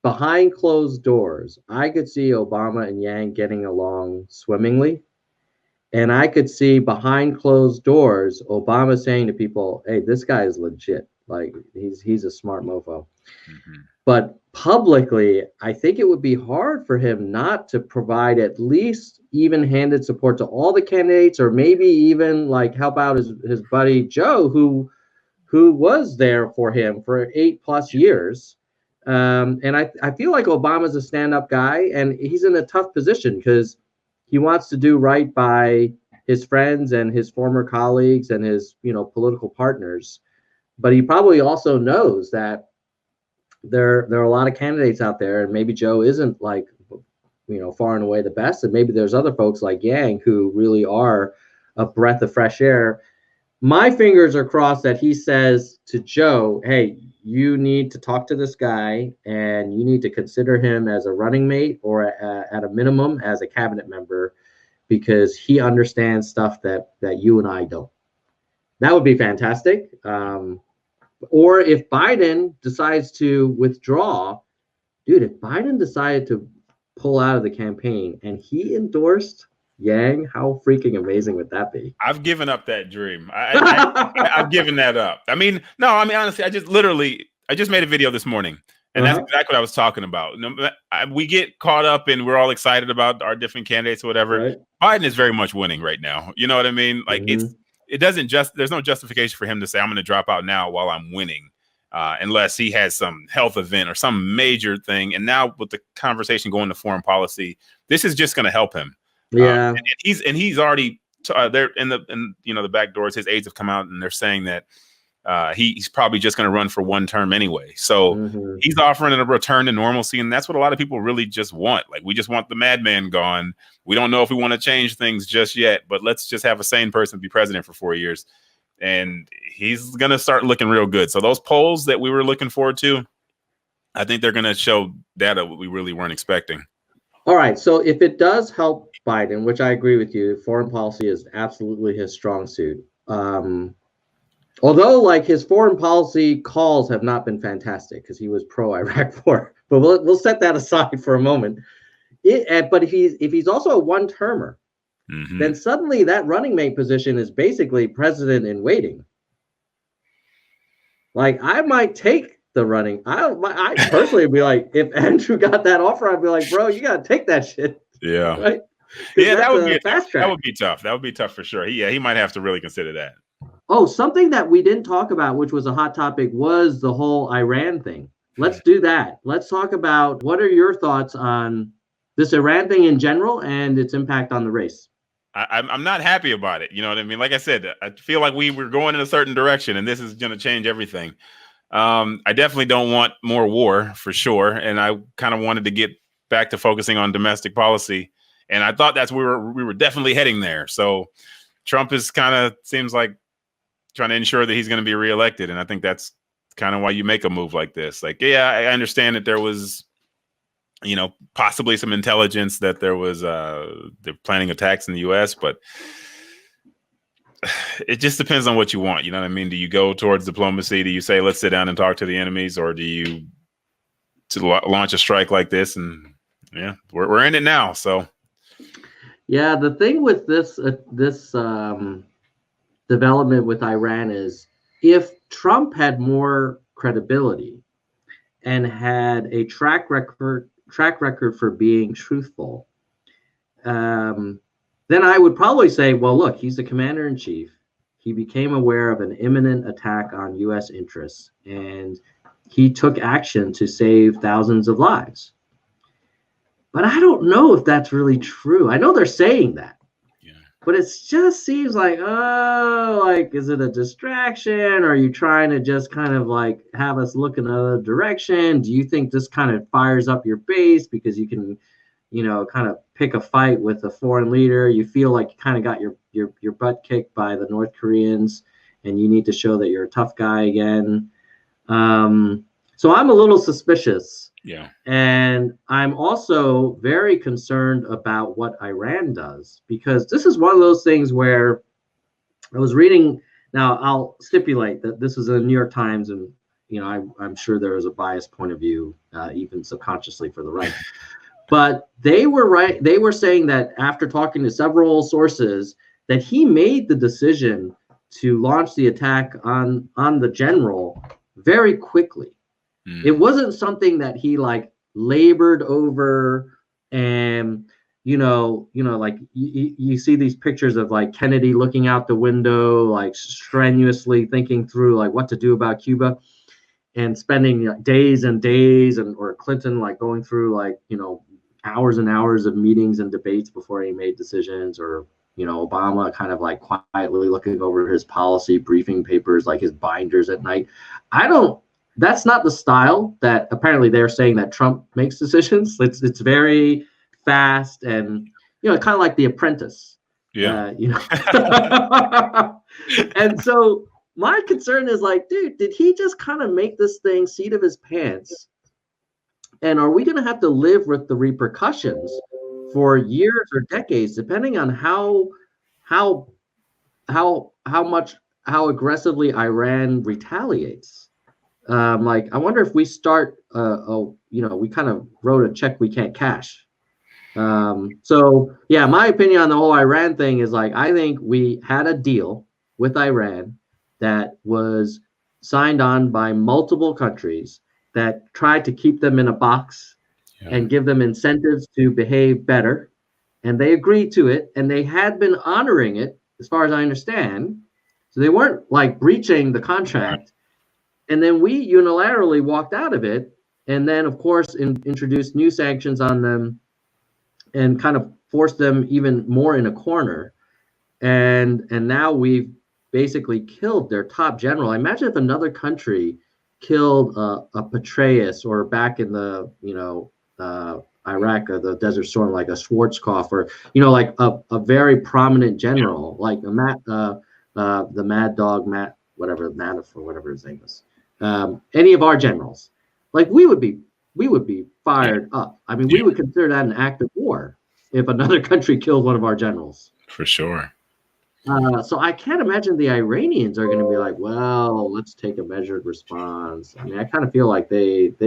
behind closed doors, I could see Obama and Yang getting along swimmingly. And I could see behind closed doors, Obama saying to people, "Hey, this guy is legit. Like he's a smart mofo." Mm-hmm. But publicly, I think it would be hard for him not to provide at least even-handed support to all the candidates, or maybe even like help out his buddy Joe, who was there for him for 8+ years. And I feel like Obama's a stand-up guy, and he's in a tough position because he wants to do right by his friends and his former colleagues and his political partners. But he probably also knows that there are a lot of candidates out there, and maybe Joe isn't like far and away the best, and maybe there's other folks like Yang who really are a breath of fresh air. My fingers are crossed that he says to Joe, "Hey, you need to talk to this guy, and you need to consider him as a running mate, or at a minimum as a cabinet member, because he understands stuff that you and I don't." That would be fantastic. Or if Biden decides to withdraw, dude, if Biden decided to pull out of the campaign and he endorsed Yang, how freaking amazing would that be? I've given up that dream. I've given that up. I mean, no, I mean, honestly, I just made a video this morning, and that's exactly what I was talking about. We get caught up and we're all excited about our different candidates or whatever. Right. Biden is very much winning right now. You know what I mean? Like there's no justification for him to say, "I'm going to drop out now while I'm winning," unless he has some health event or some major thing. And now with the conversation going to foreign policy, this is just going to help him. Yeah, and he's already there in the back doors. His aides have come out and they're saying that he's probably just going to run for one term anyway. So he's offering a return to normalcy, and that's what a lot of people really just want. Like, we just want the madman gone. We don't know if we want to change things just yet, but let's just have a sane person be president for 4 years, and he's going to start looking real good. So those polls that we were looking forward to, I think they're going to show data we really weren't expecting. All right, so if it does help Biden, which I agree with you, foreign policy is absolutely his strong suit. Although, like, his foreign policy calls have not been fantastic because he was pro-Iraq war, but we'll set that aside for a moment. But if he's also a one-termer, then suddenly that running mate position is basically president in waiting. Like, I might take the running. I personally would be like, if Andrew got that offer, I'd be like, bro, you got to take that shit. Yeah. Right? Yeah, that would be fast track. That would be tough. That would be tough for sure. He might have to really consider that. Oh, something that we didn't talk about, which was a hot topic, was the whole Iran thing. Let's do that. Let's talk about what are your thoughts on this Iran thing in general and its impact on the race. I'm not happy about it. You know what I mean? Like I said, I feel like we were going in a certain direction, and this is going to change everything. I definitely don't want more war for sure. And I kind of wanted to get back to focusing on domestic policy. And I thought that's where we were definitely heading there. So Trump is kind of seems like trying to ensure that he's going to be reelected. And I think that's kind of why you make a move like this. Like, yeah, I understand that there was, possibly some intelligence that there was they're planning attacks in the U.S., but it just depends on what you want. You know what I mean? Do you go towards diplomacy? Do you say, let's sit down and talk to the enemies? Or do you launch a strike like this? And yeah, we're in it now. So yeah, the thing with this development with Iran is, if Trump had more credibility and had a track record for being truthful, then I would probably say, well, look, he's the commander in chief. He became aware of an imminent attack on U.S. interests, and he took action to save thousands of lives. But I don't know if that's really true. I know they're saying that. But it just seems like, is it a distraction? Or are you trying to just kind of like have us look in another direction? Do you think this kind of fires up your base because you can, kind of pick a fight with a foreign leader? You feel like you kind of got your butt kicked by the North Koreans, and you need to show that you're a tough guy again. So I'm a little suspicious. Yeah. And I'm also very concerned about what Iran does, because this is one of those things where I was reading. Now, I'll stipulate that this is in the New York Times, and I'm sure there is a biased point of view, even subconsciously for the right. But they were right. They were saying that after talking to several sources, that he made the decision to launch the attack on the general very quickly. It wasn't something that he like labored over, and like you see these pictures of like Kennedy looking out the window, like strenuously thinking through like what to do about Cuba, and spending days and days, or Clinton like going through like hours and hours of meetings and debates before he made decisions, or Obama kind of like quietly looking over his policy briefing papers, like his binders at night. That's not the style that apparently they're saying that Trump makes decisions. It's very fast, and kind of like The Apprentice. Yeah. And so my concern is like, dude, did he just kind of make this thing seat of his pants? And are we going to have to live with the repercussions for years or decades, depending on how aggressively Iran retaliates? Like, I wonder if we start, we kind of wrote a check we can't cash. So yeah, my opinion on the whole Iran thing is like, I think we had a deal with Iran that was signed on by multiple countries that tried to keep them in a box and give them incentives to behave better. And they agreed to it, and they had been honoring it, as far as I understand. So they weren't like breaching the contract. And then we unilaterally walked out of it, and then of course introduced new sanctions on them and kind of forced them even more in a corner. And now we've basically killed their top general. Imagine if another country killed a Petraeus, or back in the Iraq or the Desert Storm, like a Schwarzkopf, or like a very prominent general, like the Mad Dog, Matt, whatever, Manaf, or whatever his name is. Any of our generals, like we would be fired up. I mean, we would consider that an act of war if another country killed one of our generals. For sure. So I can't imagine the Iranians are going to be like, well, let's take a measured response. I mean, I kind of feel like it'd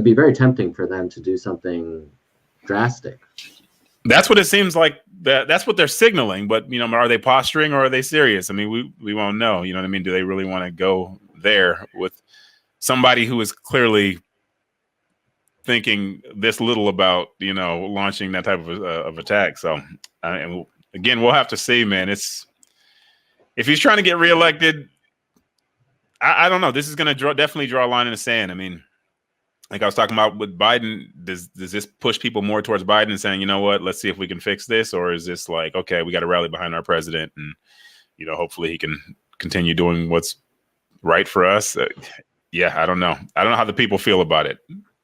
be very tempting for them to do something drastic. That's what it seems like. That's what they're signaling. But are they posturing, or are they serious? I mean, we won't know. You know what I mean? Do they really want to go there with somebody who is clearly thinking this little about launching that type of attack? So, and again, we'll have to see, man. If he's trying to get reelected, I don't know. This is going to definitely draw a line in the sand. I mean, like I was talking about with Biden, does this push people more towards Biden and saying, you know what, let's see if we can fix this? Or is this like, okay, we got to rally behind our president, and, hopefully he can continue doing what's right for us? Yeah, I don't know. I don't know how the people feel about it.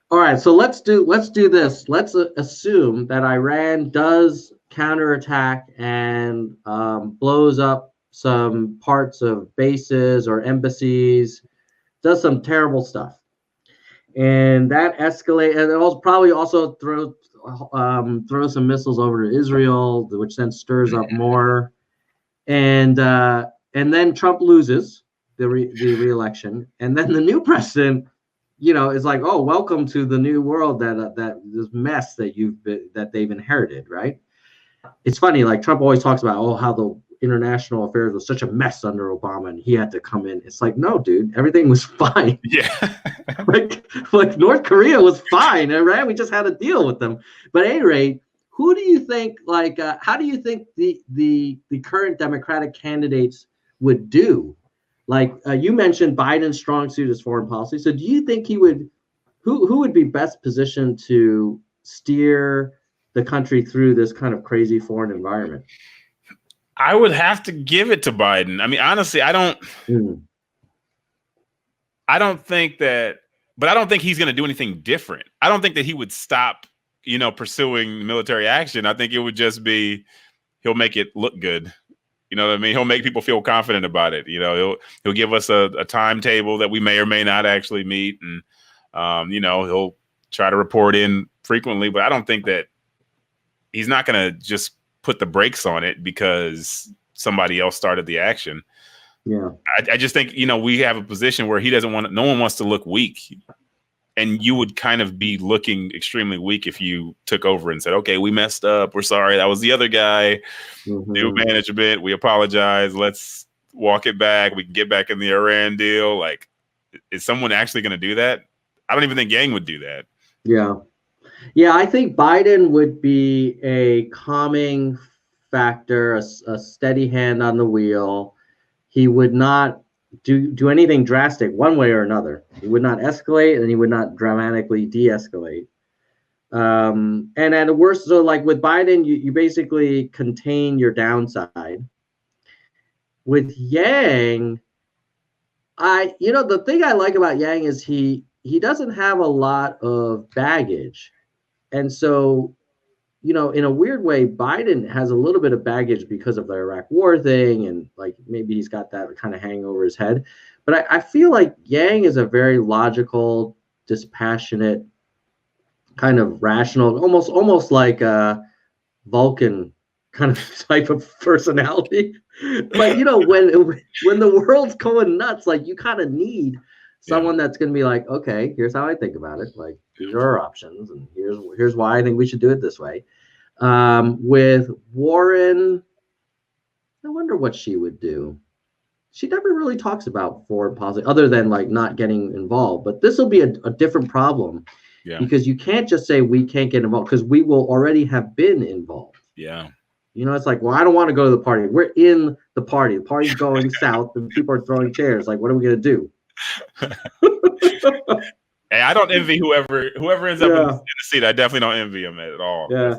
All right, so let's do this. Let's assume that Iran does counterattack and blows up some parts of bases or embassies, does some terrible stuff, and that escalates, and it'll probably also throw some missiles over to Israel, which then stirs up more, and then Trump loses the re-election, and then the new president is like, oh, welcome to the new world, that this mess that they've inherited, right? It's funny, like Trump always talks about, how the international affairs was such a mess under Obama and he had to come in. It's like, no, dude, everything was fine. Yeah. like North Korea was fine, right? We just had to deal with them. But at any rate, who do you think, how do you think the current Democratic candidates would do? Like you mentioned, Biden's strong suit is foreign policy. So do you think who would be best positioned to steer the country through this kind of crazy foreign environment? I would have to give it to Biden. I mean, honestly, I don't think that, but I don't think he's going to do anything different. I don't think that he would stop, pursuing military action. I think it would just be, he'll make it look good. You know what I mean? He'll make people feel confident about it. He'll give us a timetable that we may or may not actually meet. And, he'll try to report in frequently, but I don't think that he's not going to just put the brakes on it because somebody else started the action. Yeah. I just think, we have a position where no one wants to look weak. And you would kind of be looking extremely weak if you took over and said, okay, we messed up. We're sorry. That was the other guy. New management. We apologize. Let's walk it back. We can get back in the Iran deal. Like, is someone actually going to do that? I don't even think Yang would do that. Yeah. Yeah, I think Biden would be a calming factor, a steady hand on the wheel. He would not do anything drastic one way or another. He would not escalate, and he would not dramatically de-escalate. And at the worst, so like with Biden, you basically contain your downside. With Yang, the thing I like about Yang is he doesn't have a lot of baggage. And so, in a weird way, Biden has a little bit of baggage because of the Iraq war thing. And like, maybe he's got that kind of hanging over his head. But I feel like Yang is a very logical, dispassionate, kind of rational, almost like a Vulcan kind of type of personality. But, when the world's going nuts, like you kind of need someone that's going to be like, okay, here's how I think about it. Like, these are our options, and here's why I think we should do it this way. With Warren, I wonder what she would do. She never really talks about foreign policy other than like not getting involved. But this will be a different problem because you can't just say we can't get involved because we will already have been involved. Yeah. It's like, well, I don't want to go to the party. We're in the party. The party's going south, and people are throwing chairs. Like, what are we going to do? Hey, I don't envy whoever ends up in the seat. I definitely don't envy him at all. Yeah.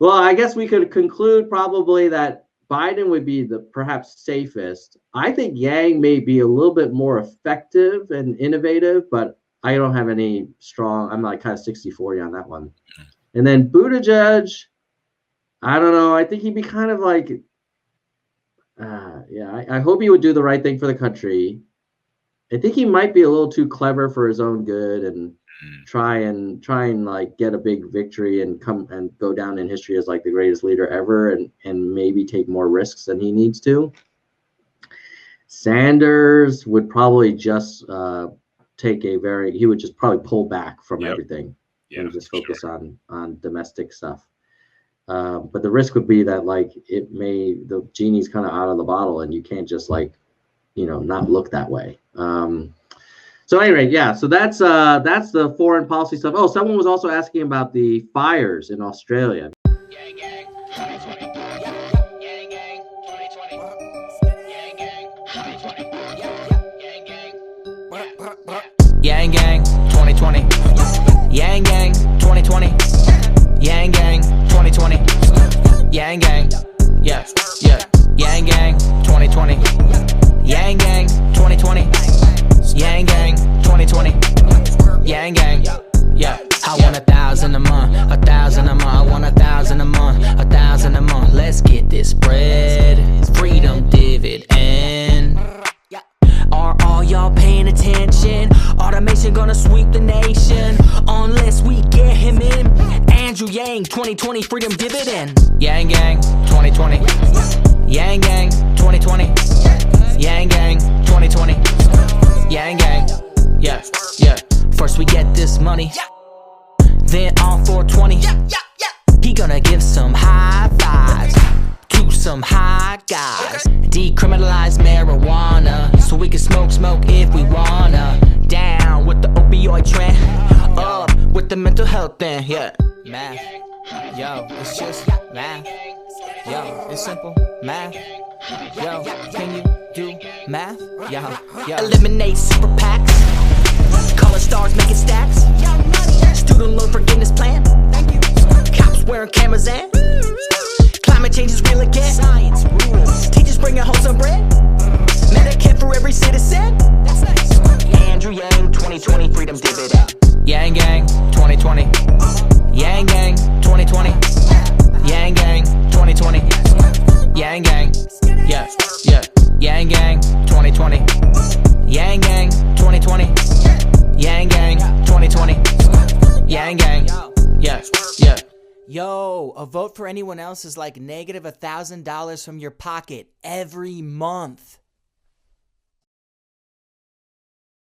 Well, I guess we could conclude probably that Biden would be the perhaps safest. I think Yang may be a little bit more effective and innovative, but I don't have any strong. I'm like kind of 60-40 on that one. And then Buttigieg, I don't know. I think he'd be kind of like, I hope he would do the right thing for the country. I think he might be a little too clever for his own good and try and like get a big victory and come and go down in history as like the greatest leader ever and maybe take more risks than he needs to. Sanders would probably just he would just probably pull back from everything and just focus on domestic stuff. But the risk would be that like the genie's kind of out of the bottle and you can't just like, not look that way. So anyway, so that's the foreign policy stuff. Oh, someone was also asking about the fires in Australia. Gang gang 2020. Gang gang 2020. Gang gang 2020. Gang gang. Yang gang 2020. Yang gang 2020. Yang gang 2020. Yang gang. Yeah. Yang gang 2020. Yang gang 2020. Yang gang 2020. Yang gang. Yeah. I want 1,000 a month, 1,000 a month. I want 1,000 a month, 1,000 a month. Let's get this bread. Freedom dividend. Are all y'all paying attention? Automation gonna sweep the nation unless we get him in. Andrew Yang 2020 freedom dividend. Yang gang 2020. Yang gang 2020. Yang gang 2020. Yang gang. Yeah. First we get this money, then on 420. He gonna give some high fives to some high guys. Decriminalize marijuana so we can smoke if we wanna. Down with the opioid trend, up with the mental health thing. Math, yo, it's just math. Yo, it's simple math. Yo, can you do math? Yo. Eliminate super PACs, college stars making stacks, student loan forgiveness plan, cops wearing cameras and climate change is real again. Science rules, teachers bringing home some bread, Medicare for every citizen. Andrew Yang 2020 freedom dividend. Yang gang 2020. Yang gang 2020. Yang gang 2020. Yang gang. Yeah. Yang gang 2020. Yang gang 2020. Yang gang 2020. Yang gang. Yeah. Yo, a vote for anyone else is like negative $1,000 from your pocket every month.